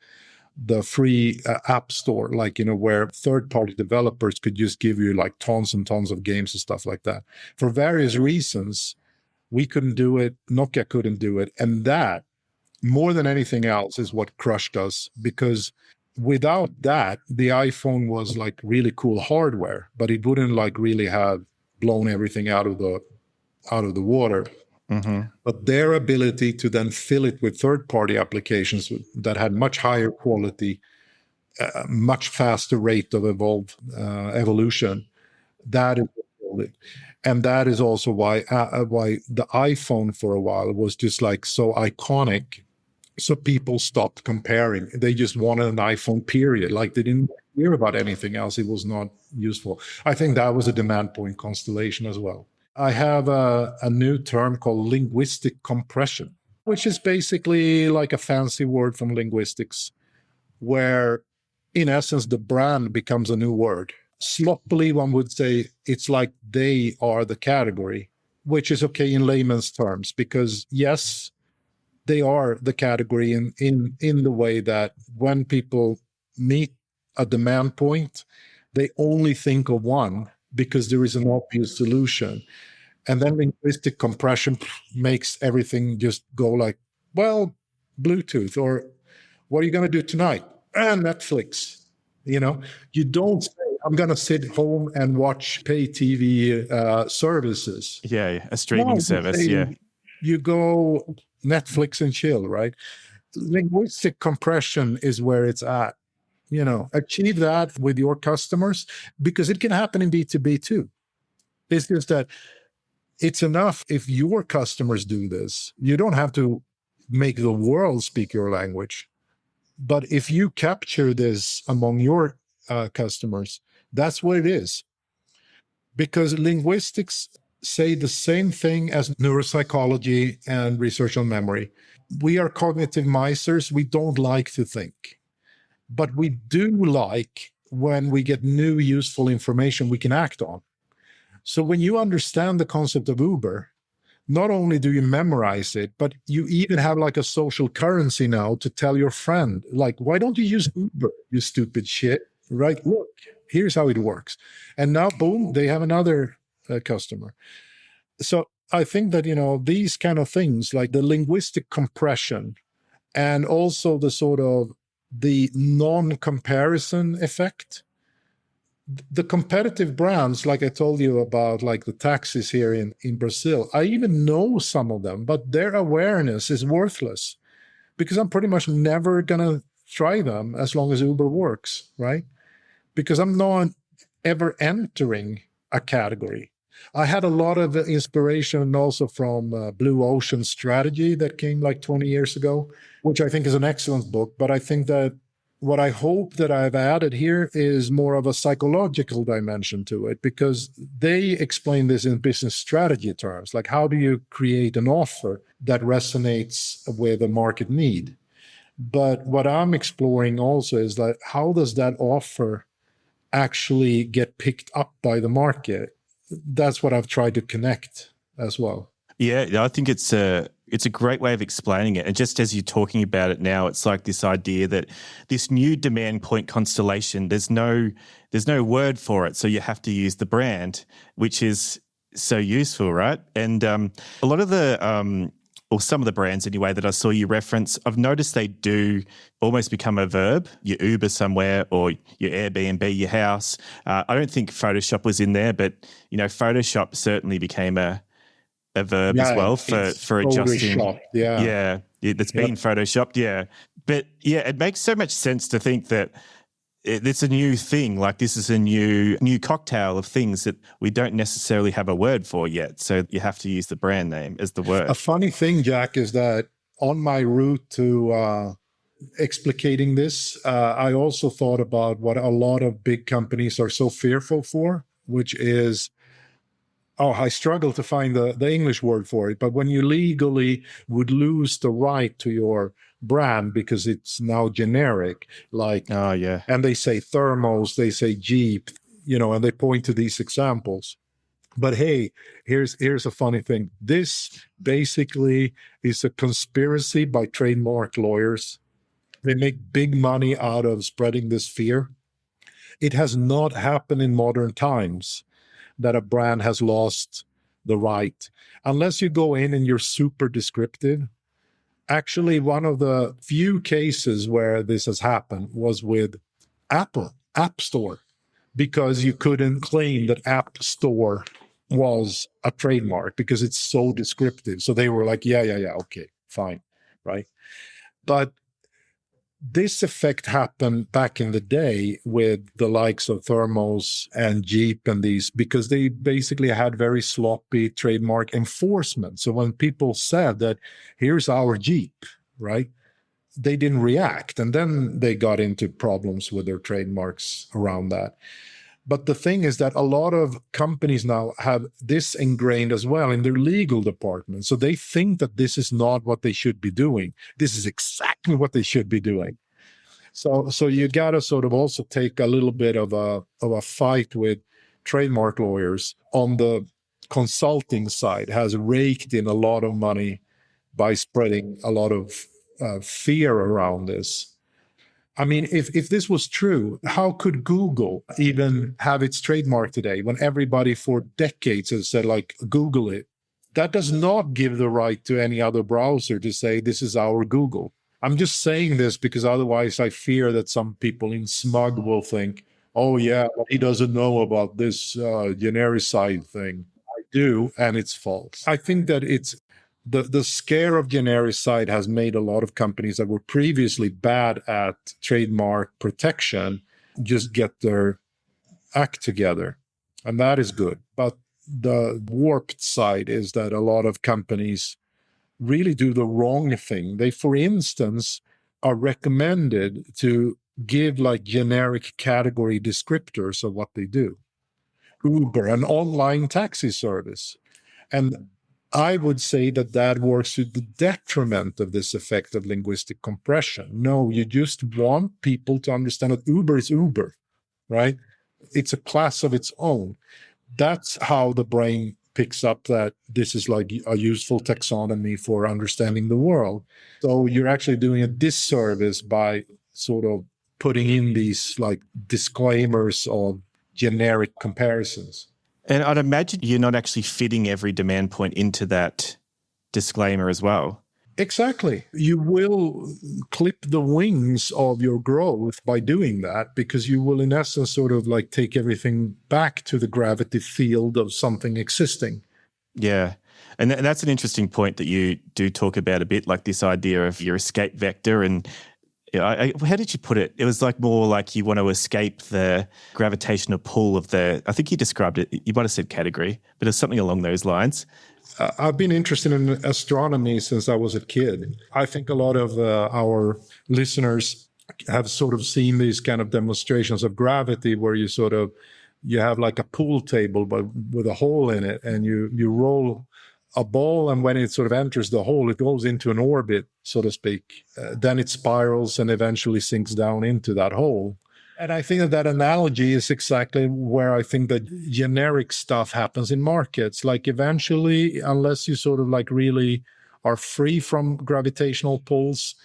S1: the free app store, like, where third-party developers could just give you like tons and tons of games and stuff like that. For various reasons, we couldn't do it, Nokia couldn't do it. And that, more than anything else, is what crushed us, because without that, the iPhone was like really cool hardware, but it wouldn't like really have blown everything out of the water. But their ability to then fill it with third-party applications that had much higher quality, much faster rate of evolution, that is what. And that is also why the iPhone for a while was just like so iconic. So people stopped comparing. They just wanted an iPhone, period. Like they didn't hear about anything else. It was not useful. I think that was a demand point constellation as well. I have a new term called linguistic compression, which is basically like a fancy word from linguistics, where in essence, the brand becomes a new word. Sloppily, one would say it's like they are the category, which is okay in layman's terms, because yes, they are the category in the way that when people meet a demand point, they only think of one because there is an obvious solution. And then linguistic compression makes everything just go like, well, Bluetooth, or what are you going to do tonight? Netflix. You don't say, I'm going to sit home and watch pay TV services.
S2: Yeah, a streaming service, yeah.
S1: You go Netflix and chill, right? Linguistic compression is where it's at. Achieve that with your customers, because it can happen in B2B too. It's just that it's enough if your customers do this. You don't have to make the world speak your language. But if you capture this among your customers, that's what it is. Because linguistics say the same thing as neuropsychology and research on memory. We are cognitive misers. We don't like to think. But we do like when we get new useful information we can act on. So when you understand the concept of Uber, not only do you memorize it, but you even have like a social currency now to tell your friend, like, why don't you use Uber, you stupid shit, right? Look, here's how it works. And now, boom, they have another customer. So I think that, these kind of things, like the linguistic compression and also the sort of the non-comparison effect, the competitive brands, like I told you about, like the taxis here in Brazil, I even know some of them, but their awareness is worthless because I'm pretty much never going to try them as long as Uber works, right? Because I'm not ever entering a category. I had a lot of inspiration also from Blue Ocean Strategy that came like 20 years ago, which I think is an excellent book. But I think that what I hope that I've added here is more of a psychological dimension to it, because they explain this in business strategy terms. Like, how do you create an offer that resonates with a market need? But what I'm exploring also is that how does that offer actually get picked up by the market? That's what I've tried to connect as well.
S2: Yeah, I think it's a great way of explaining it. And just as you're talking about it now, it's like this idea that this new demand point constellation, there's no word for it. So you have to use the brand, which is so useful, right? And a lot of the, or some of the brands anyway, that I saw you reference, I've noticed they do almost become a verb. You Uber somewhere, or you Airbnb your house. I don't think Photoshop was in there, but Photoshop certainly became a verb as well for adjusting. Yeah, that's been photoshopped. Yeah, but yeah, it makes so much sense to think that it's a new thing. Like, this is a new cocktail of things that we don't necessarily have a word for yet. So you have to use the brand name as the word.
S1: A funny thing, Jack, is that on my route to explicating this, I also thought about what a lot of big companies are so fearful for, which is, I struggle to find the English word for it, but when you legally would lose the right to your brand because it's now generic, like, and they say thermos, they say Jeep, and they point to these examples. But hey, here's a funny thing. This basically is a conspiracy by trademark lawyers. They make big money out of spreading this fear. It has not happened in modern times that a brand has lost the right, unless you go in and you're super descriptive. Actually, one of the few cases where this has happened was with Apple, App Store, because you couldn't claim that App Store was a trademark because it's so descriptive. So they were like, yeah, okay, fine, right? But this effect happened back in the day with the likes of Thermos and Jeep and these, because they basically had very sloppy trademark enforcement. So when people said that, here's our Jeep, right? They didn't react. And then they got into problems with their trademarks around that. But the thing is that a lot of companies now have this ingrained as well in their legal department. So they think that this is not what they should be doing. This is exactly what they should be doing. So you got to sort of also take a little bit of a fight with trademark lawyers on the consulting side, has raked in a lot of money by spreading a lot of fear around this. I mean, if this was true, how could Google even have its trademark today when everybody for decades has said, like, Google it? That does not give the right to any other browser to say, this is our Google. I'm just saying this because otherwise I fear that some people in smug will think, oh, yeah, but he doesn't know about this genericide thing. I do, and it's false. I think that it's the scare of genericide has made a lot of companies that were previously bad at trademark protection just get their act together. And that is good. But the warped side is that a lot of companies really do the wrong thing. They, for instance, are recommended to give like generic category descriptors of what they do. Uber, an online taxi service. And I would say that that works to the detriment of this effect of linguistic compression. No, you just want people to understand that Uber is Uber, right? It's a class of its own. That's how the brain picks up that this is like a useful taxonomy for understanding the world. So you're actually doing a disservice by sort of putting in these like disclaimers of generic comparisons.
S2: And I'd imagine you're not actually fitting every demand point into that disclaimer as well.
S1: Exactly. You will clip the wings of your growth by doing that, because you will, in essence, sort of like take everything back to the gravity field of something existing.
S2: Yeah. And that's an interesting point that you do talk about a bit, like this idea of your escape vector. And how did you put it? It was like more like you want to escape the gravitational pull of I think you described it, you might have said category, but it's something along those lines.
S1: I've been interested in astronomy since I was a kid. I think a lot of our listeners have sort of seen these kind of demonstrations of gravity where you have like a pool table, but with a hole in it, and you roll a ball, and when it sort of enters the hole, it goes into an orbit, so to speak. Then it spirals and eventually sinks down into that hole. And I think that analogy is exactly where I think that generic stuff happens in markets. Like eventually, unless you sort of like really are free from gravitational pulls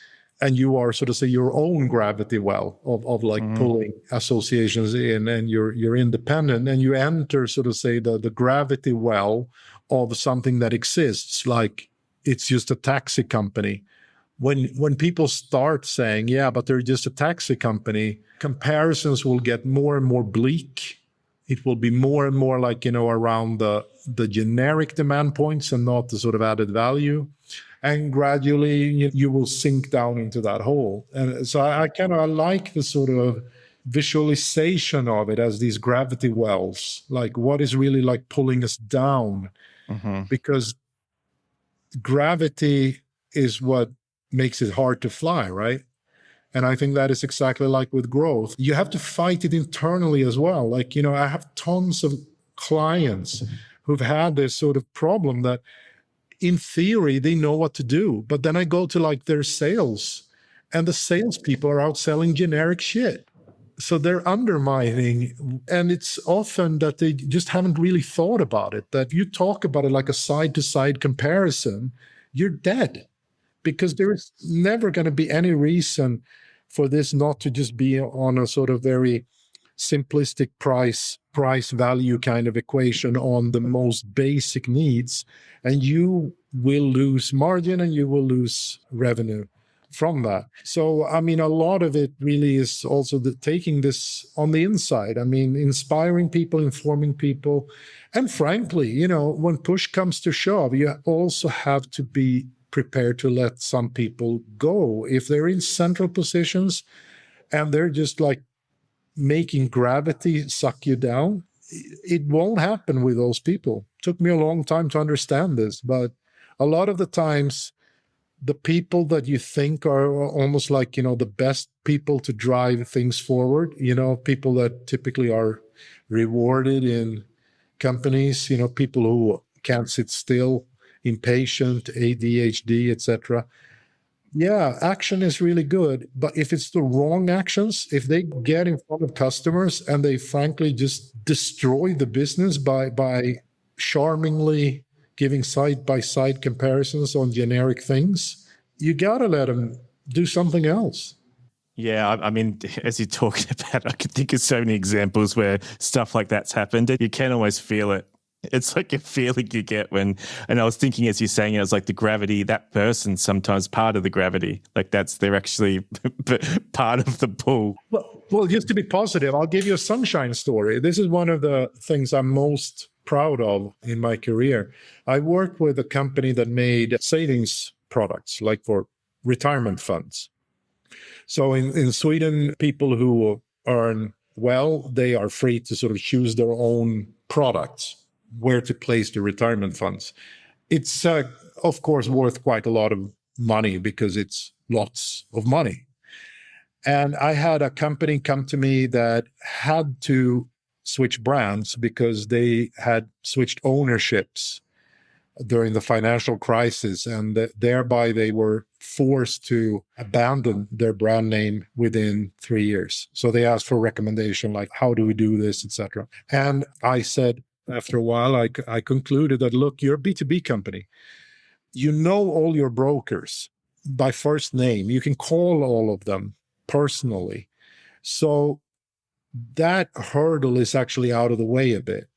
S1: and you are sort of say your own gravity well of like pulling associations in, and you're independent, and you enter sort of say the gravity well of something that exists, like it's just a taxi company. When people start saying, yeah, but they're just a taxi company, comparisons will get more and more bleak. It will be more and more like, around the generic demand points and not the sort of added value. And gradually you will sink down into that hole. And so I kind of like the sort of visualization of it as these gravity wells, like what is really like pulling us down. Because gravity is what makes it hard to fly, right? And I think that is exactly like with growth. You have to fight it internally as well. Like, I have tons of clients who've had this sort of problem that in theory, they know what to do. But then I go to like their sales, and the salespeople are out selling generic shit. So they're undermining, and it's often that they just haven't really thought about it, that you talk about it like a side-to-side comparison, you're dead. Because there is never going to be any reason for this not to just be on a sort of very simplistic price value kind of equation on the most basic needs. And you will lose margin and you will lose revenue. from that. So, I mean, a lot of it really is also taking this on the inside. I mean, inspiring people, informing people. And frankly, you know, when push comes to shove, you also have to be prepared to let some people go. If they're in central positions and they're just like making gravity suck you down, it won't happen with those people. It took me a long time to understand this, but a lot of the times, the people that you think are almost like, you know, the best people to drive things forward, you know, people that typically are rewarded in companies, you know, people who can't sit still, impatient, ADHD, etc. Yeah, action is really good, but if it's the wrong actions, if they get in front of customers and they frankly just destroy the business by charmingly giving side-by-side comparisons on generic things, you got to let them do something else.
S2: Yeah, I mean, as you're talking about, I can think of so many examples where stuff like that's happened. You can almost feel it. It's like a feeling you get when, and I was thinking as you're saying it, I was like the gravity, that person's sometimes part of the gravity. Like they're actually part of the pull.
S1: Well, just to be positive, I'll give you a sunshine story. This is one of the things I'm most proud of in my career. I worked with a company that made savings products, like for retirement funds. So in Sweden, people who earn well, they are free to sort of choose their own products, where to place the retirement funds. It's, of course, worth quite a lot of money because it's lots of money. And I had a company come to me that had to switch brands because they had switched ownerships during the financial crisis, and thereby they were forced to abandon their brand name within 3 years. So they asked for a recommendation, like, how do we do this, etc. And I said, after a while, I concluded that, look, you're a B2B company. You know all your brokers by first name. You can call all of them personally. So that hurdle is actually out of the way a bit.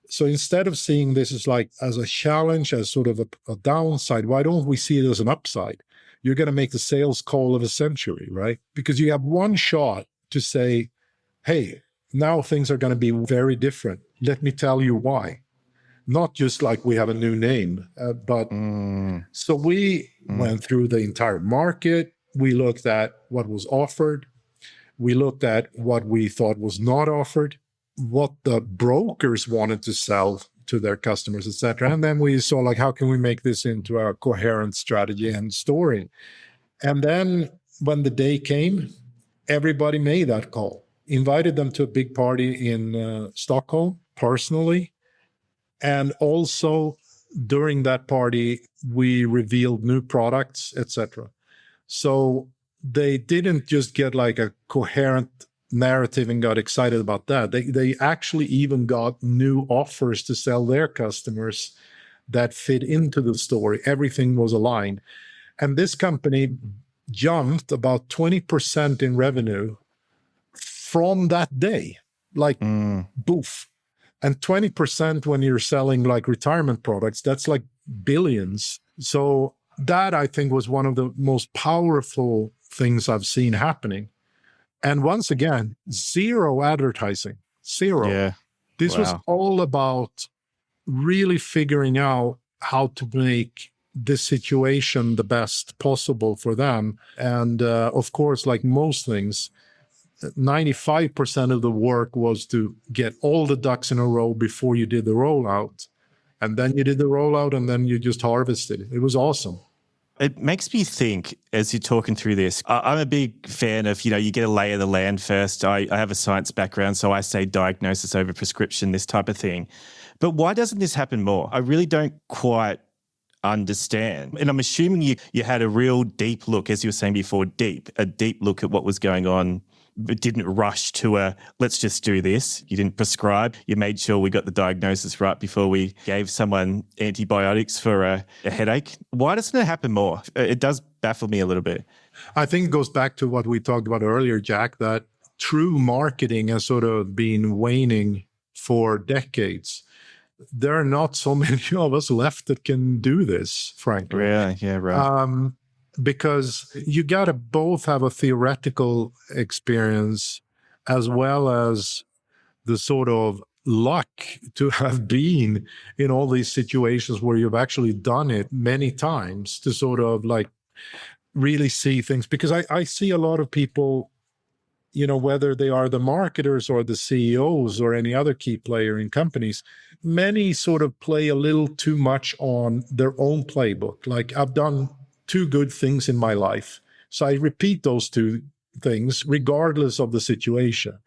S1: So instead of seeing this as a challenge, as sort of a downside, why don't we see it as an upside? You're going to make the sales call of a century, right? Because you have one shot to say, hey, now things are going to be very different. Let me tell you why. Not just like we have a new name, but so we went through the entire market. We looked at what was offered. We looked at what we thought was not offered, what the brokers wanted to sell to their customers, etc. And then we saw, like, how can we make this into a coherent strategy and story? And then when the day came, everybody made that call. Invited them to a big party in Stockholm personally. And also during that party, we revealed new products, etc. So they didn't just get like a coherent narrative and got excited about that. They actually even got new offers to sell their customers that fit into the story. Everything was aligned. And this company jumped about 20% in revenue from that day, like boof. And 20% when you're selling like retirement products, that's like billions. So that, I think, was one of the most powerful things I've seen happening. And once again, zero advertising, zero.
S2: Yeah.
S1: This was all about really figuring out how to make this situation the best possible for them. And of course, like most things, 95% of the work was to get all the ducks in a row before you did the rollout. And then you did the rollout and then you just harvested. It was awesome.
S2: It makes me think, as you're talking through this, I'm a big fan of, you get a lay of the land first. I have a science background, so I say diagnosis over prescription, this type of thing. But why doesn't this happen more? I really don't quite understand. And I'm assuming you had a real deep look, as you were saying before, a deep look at what was going on, but didn't rush to let's just do this. You didn't prescribe. You made sure we got the diagnosis right before we gave someone antibiotics for a headache. Why doesn't it happen more? It does baffle me a little bit.
S1: I think it goes back to what we talked about earlier, Jack, that true marketing has sort of been waning for decades. There are not so many of us left that can do this, frankly.
S2: Yeah, right.
S1: because you got to both have a theoretical experience as well as the sort of luck to have been in all these situations where you've actually done it many times to sort of like really see things. Because I see a lot of people, whether they are the marketers or the CEOs or any other key player in companies, many sort of play a little too much on their own playbook. Like, I've done 2 good things in my life, so I repeat those 2 things regardless of the situation.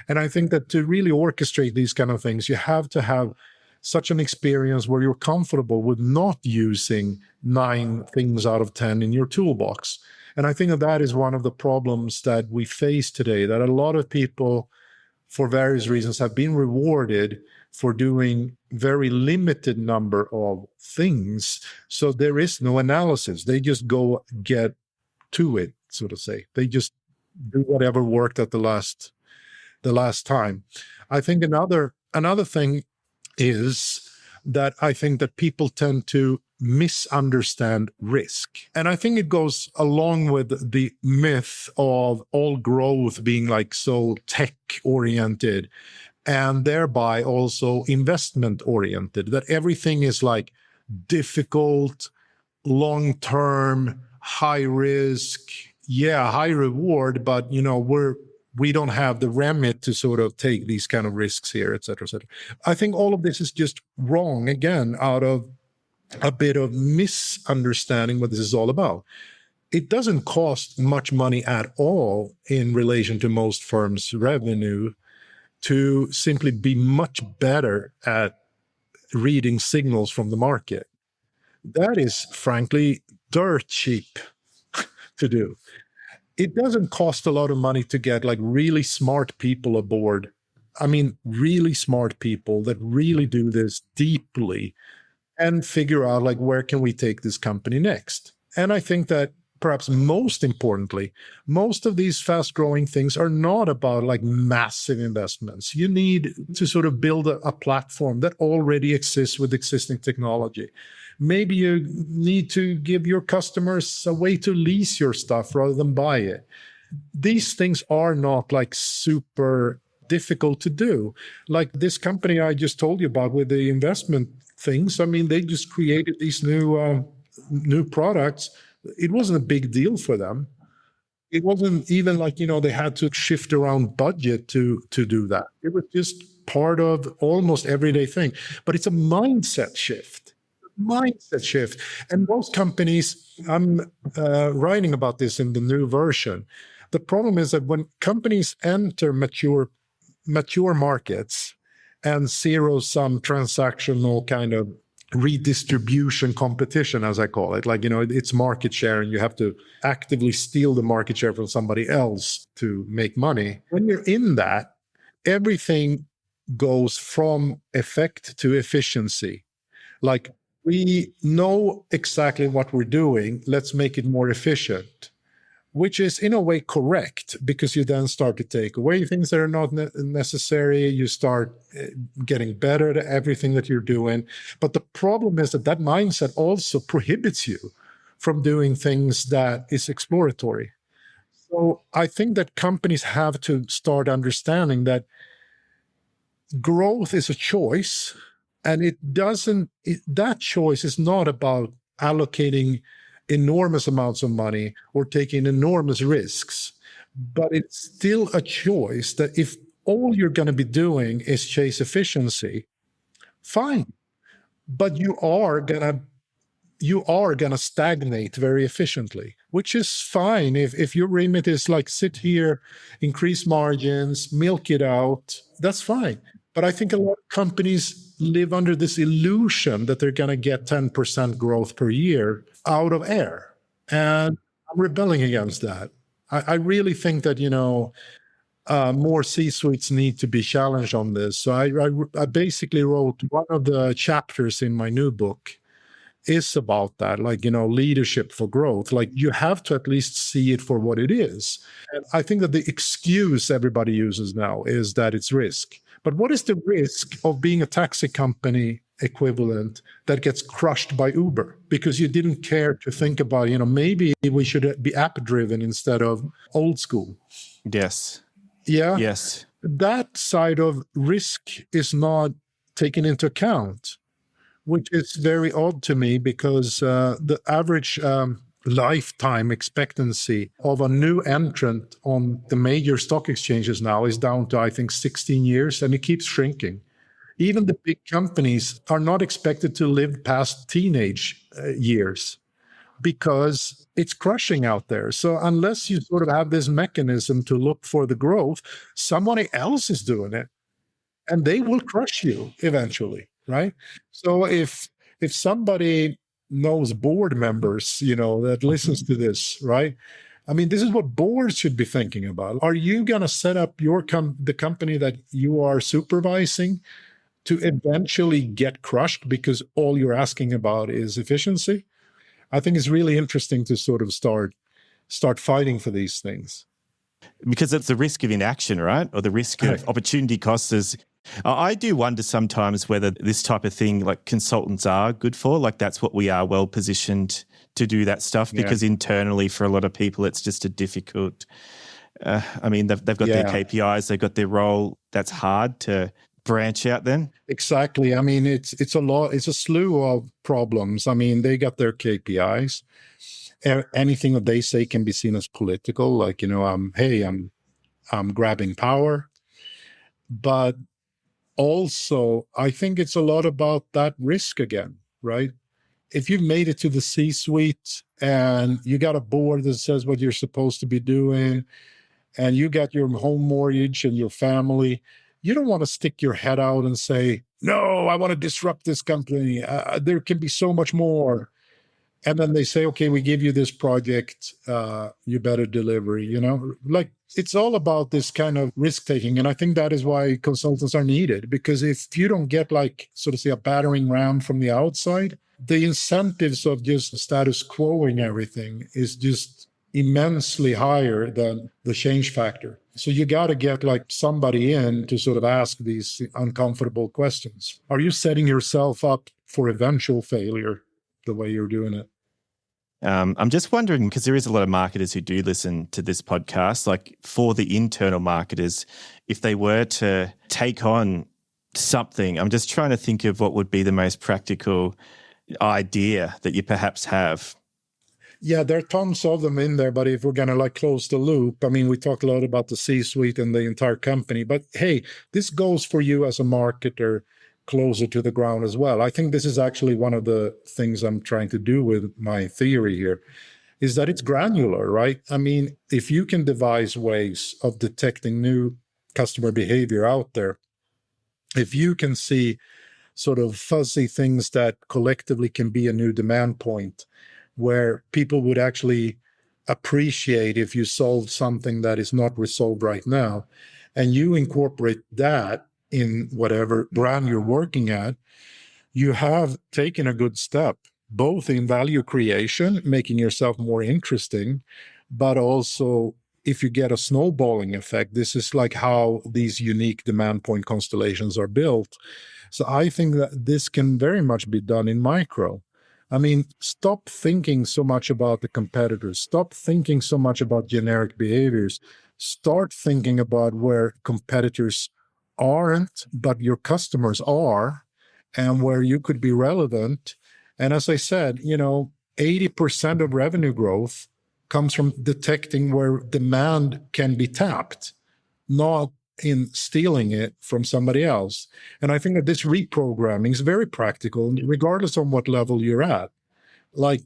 S1: And I think that to really orchestrate these kind of things, you have to have such an experience where you're comfortable with not using 9 things out of 10 in your toolbox. And I think that is one of the problems that we face today, that a lot of people, for various reasons, have been rewarded for doing very limited number of things. So there is no analysis. They just go get to it, so to say. They just do whatever worked at the last time. I think another thing is that I think that people tend to misunderstand risk. And I think it goes along with the myth of all growth being like so tech oriented and thereby also investment oriented, that everything is like difficult, long-term, high risk, high reward, but we don't have the remit to sort of take these kind of risks here, et cetera, et cetera. I think all of this is just wrong, again, out of a bit of misunderstanding what this is all about. It doesn't cost much money at all in relation to most firms' revenue to simply be much better at reading signals from the market. That is, frankly, dirt cheap to do. It doesn't cost a lot of money to get like really smart people aboard. I mean, really smart people that really do this deeply and figure out like, where can we take this company next? And I think that perhaps most importantly, most of these fast growing things are not about like massive investments. You need to sort of build a platform that already exists with existing technology. Maybe you need to give your customers a way to lease your stuff rather than buy it. These things are not like super difficult to do. Like this company I just told you about with the investment things. I mean, they just created these new products. It wasn't a big deal for them. It wasn't even like, they had to shift around budget to do that. It was just part of almost everyday thing. But it's a mindset shift. And most companies, I'm writing about this in the new version. The problem is that when companies enter mature markets and zero-sum transactional kind of redistribution competition, as I call it, like, it's market share and you have to actively steal the market share from somebody else to make money. When you're in that, everything goes from effect to efficiency. Like, we know exactly what we're doing, let's make it more efficient, which is in a way correct, because you then start to take away things that are not necessary. You start getting better at everything that you're doing. But the problem is that mindset also prohibits you from doing things that is exploratory. So I think that companies have to start understanding that growth is a choice, and that choice is not about allocating enormous amounts of money or taking enormous risks, but it's still a choice that if all you're going to be doing is chase efficiency, fine, but you are going to stagnate very efficiently, which is fine. If your remit is like, sit here, increase margins, milk it out, that's fine. But I think a lot of companies live under this illusion that they're going to get 10% growth per year out of air. And I'm rebelling against that. I really think that, more C-suites need to be challenged on this. So I basically wrote one of the chapters in my new book is about that, like, leadership for growth. Like, you have to at least see it for what it is. And I think that the excuse everybody uses now is that it's risk. But what is the risk of being a taxi company equivalent that gets crushed by Uber because you didn't care to think about, maybe we should be app driven instead of old school.
S2: Yes.
S1: Yeah.
S2: Yes.
S1: That side of risk is not taken into account, which is very odd to me because the average lifetime expectancy of a new entrant on the major stock exchanges now is down to, I think, 16 years, and it keeps shrinking. Even the big companies are not expected to live past teenage years because it's crushing out there. So unless you sort of have this mechanism to look for the growth, somebody else is doing it and they will crush you eventually, right? So if somebody knows board members, that listens to this, right? I mean, this is what boards should be thinking about. Are you going to set up the company that you are supervising to eventually get crushed because all you're asking about is efficiency? I think it's really interesting to sort of start fighting for these things.
S2: Because it's the risk of inaction, right? Or the risk of opportunity costs is... I do wonder sometimes whether this type of thing, like consultants are good for, like that's what we are well positioned to do that stuff because internally for a lot of people, it's just a difficult, they've got their KPIs, they've got their role. That's hard to branch out then. Exactly.
S1: I mean, it's a slew of problems. I mean, they got their KPIs. Anything that they say can be seen as political, like, I'm grabbing power. But also, I think it's a lot about that risk again, right? If you've made it to the C-suite and you got a board that says what you're supposed to be doing, and you got your home mortgage and your family, you don't want to stick your head out and say, no, I want to disrupt this company. There can be so much more. And then they say, okay, we give you this project, you better deliver, like it's all about this kind of risk taking. And I think that is why consultants are needed, because if you don't get like, so to say, a battering ram from the outside, the incentives of just status quoing everything is just immensely higher than the change factor. So you got to get like somebody in to sort of ask these uncomfortable questions. Are you setting yourself up for eventual failure the way you're doing it?
S2: I'm just wondering, because there is a lot of marketers who do listen to this podcast, like for the internal marketers, if they were to take on something, I'm just trying to think of what would be the most practical idea that you perhaps have.
S1: Yeah, there are tons of them in there, but if we're going to like close the loop, I mean, we talked a lot about the C-suite and the entire company, but hey, this goes for you as a marketer closer to the ground as well. I think this is actually one of the things I'm trying to do with my theory here, is that it's granular, right? I mean, if you can devise ways of detecting new customer behavior out there, if you can see sort of fuzzy things that collectively can be a new demand point, where people would actually appreciate if you solved something that is not resolved right now, and you incorporate that in whatever brand you're working at, you have taken a good step, both in value creation, making yourself more interesting, but also if you get a snowballing effect, this is like how these unique demand point constellations are built. So I think that this can very much be done in micro. I mean, stop thinking so much about the competitors. Stop thinking so much about generic behaviors. Start thinking about where competitors aren't, but your customers are, and where you could be relevant. And as I said, 80% of revenue growth comes from detecting where demand can be tapped, not in stealing it from somebody else. And I think that this reprogramming is very practical, regardless of what level you're at. Like,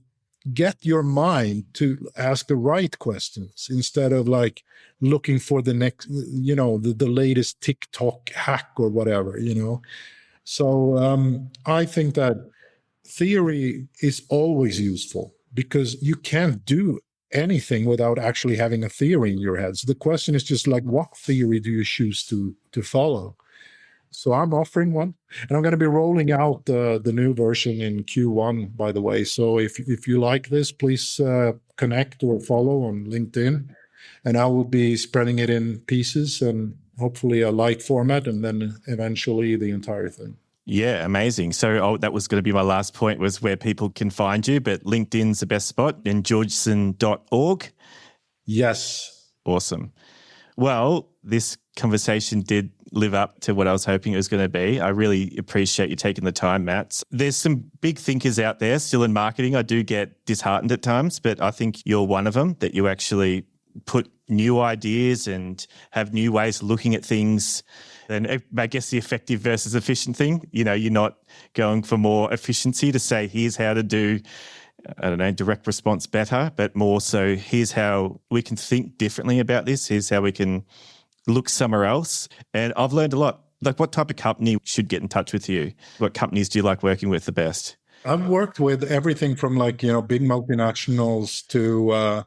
S1: get your mind to ask the right questions instead of like looking for the next, the latest TikTok hack or whatever, So I think that theory is always useful because you can't do anything without actually having a theory in your head. So the question is just like, what theory do you choose to follow? So I'm offering one, and I'm going to be rolling out the new version in Q1, by the way. So if you like this, please connect or follow on LinkedIn, and I will be spreading it in pieces and hopefully a light format, and then eventually the entire thing.
S2: Yeah, amazing. So that was going to be my last point, was where people can find you, but LinkedIn's the best spot, and georgson.org.
S1: Yes.
S2: Awesome. Well, this conversation did live up to what I was hoping it was going to be. I really appreciate you taking the time, Matt. There's some big thinkers out there still in marketing. I do get disheartened at times, but I think you're one of them, that you actually put new ideas and have new ways of looking at things. And I guess the effective versus efficient thing, you're not going for more efficiency to say, here's how to do, direct response better, but more so, here's how we can think differently about this. Here's how we can look somewhere else. And I've learned a lot. Like, what type of company should get in touch with you? What companies do you like working with the best?
S1: I've worked with everything from big multinationals to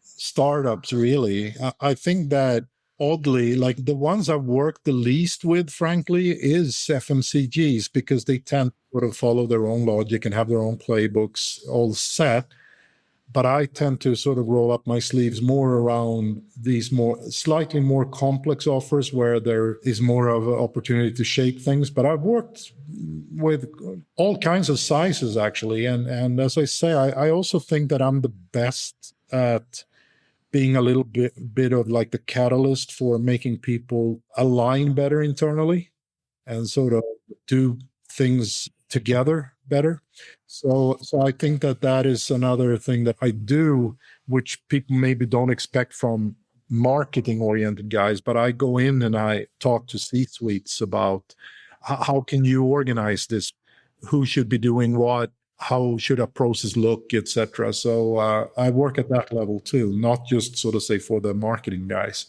S1: startups, really. I think that oddly, the ones I've worked the least with, frankly, is FMCGs, because they tend to sort of follow their own logic and have their own playbooks all set. But I tend to sort of roll up my sleeves more around these slightly more complex offers where there is more of an opportunity to shape things. But I've worked with all kinds of sizes, actually. And as I say, I also think that I'm the best at being a little bit of the catalyst for making people align better internally and sort of do things together better. So I think that is another thing that I do, which people maybe don't expect from marketing-oriented guys, but I go in and I talk to C-suites about how can you organize this, who should be doing what, how should a process look, etc. So I work at that level too, not just sort of say for the marketing guys.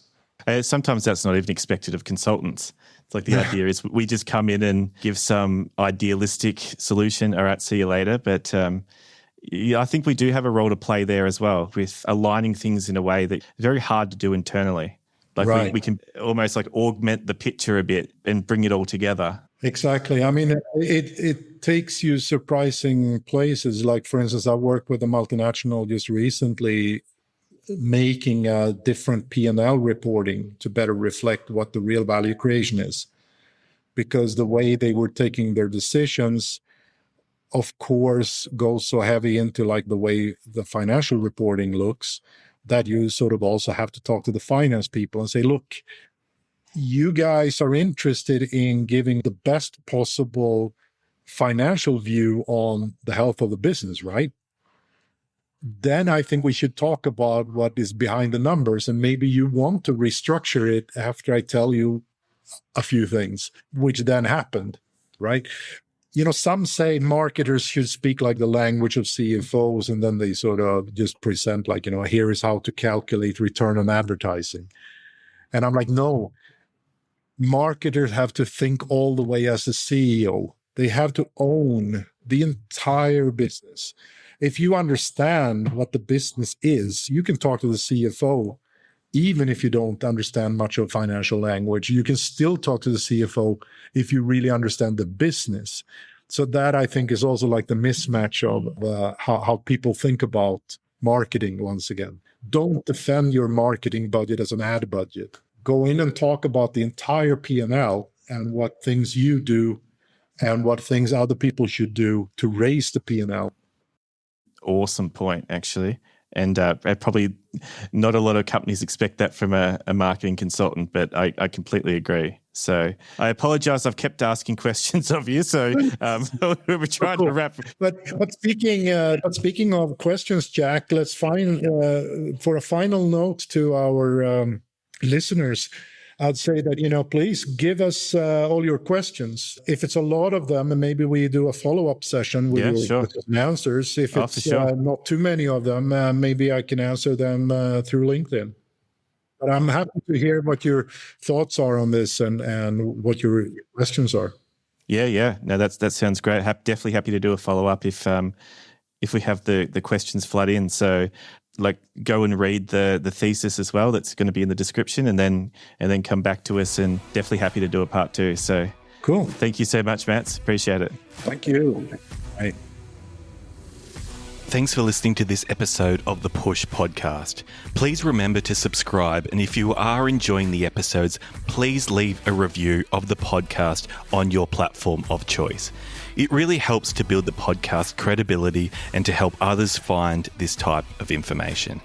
S2: Sometimes that's not even expected of consultants. It's like the idea is we just come in and give some idealistic solution, all right, see you later. But I think we do have a role to play there as well, with aligning things in a way that's very hard to do internally. We can almost augment the picture a bit and bring it all together.
S1: Exactly. I mean, it takes you surprising places. Like, for instance, I worked with a multinational just recently, making a different P&L reporting to better reflect what the real value creation is. Because the way they were taking their decisions, of course, goes so heavy into the way the financial reporting looks, that you sort of also have to talk to the finance people and say, look, you guys are interested in giving the best possible financial view on the health of the business, right? Then I think we should talk about what is behind the numbers, and maybe you want to restructure it after I tell you a few things, which then happened, right? Some say marketers should speak the language of CFOs, and then they sort of just present here is how to calculate return on advertising. And I'm like, no, marketers have to think all the way as a CEO. They have to own the entire business. If you understand what the business is, you can talk to the CFO, even if you don't understand much of financial language. You can still talk to the CFO if you really understand the business. So that, I think, is also the mismatch of how people think about marketing once again. Don't defend your marketing budget as an ad budget. Go in and talk about the entire P&L and what things you do and what things other people should do to raise the P&L.
S2: Awesome point, actually. And probably not a lot of companies expect that from a marketing consultant, but I completely agree. So I apologize. I've kept asking questions of you. So we're trying to wrap.
S1: But speaking of questions, Jack, let's find for a final note to our listeners. I'd say that, please give us all your questions. If it's a lot of them, and maybe we do a follow-up session with your answers. If it's not too many of them, maybe I can answer them through LinkedIn. But I'm happy to hear what your thoughts are on this and what your questions are.
S2: Yeah. No, that sounds great. Definitely happy to do a follow-up if we have the questions flood in. So go and read the thesis as well. That's going to be in the description, and then come back to us, and definitely happy to do a part 2. So
S1: cool.
S2: Thank you so much, Matt. Appreciate it.
S1: Thank you. Bye.
S2: Thanks for listening to this episode of the Push Podcast. Please remember to subscribe, and if you are enjoying the episodes, please leave a review of the podcast on your platform of choice. It really helps to build the podcast credibility and to help others find this type of information.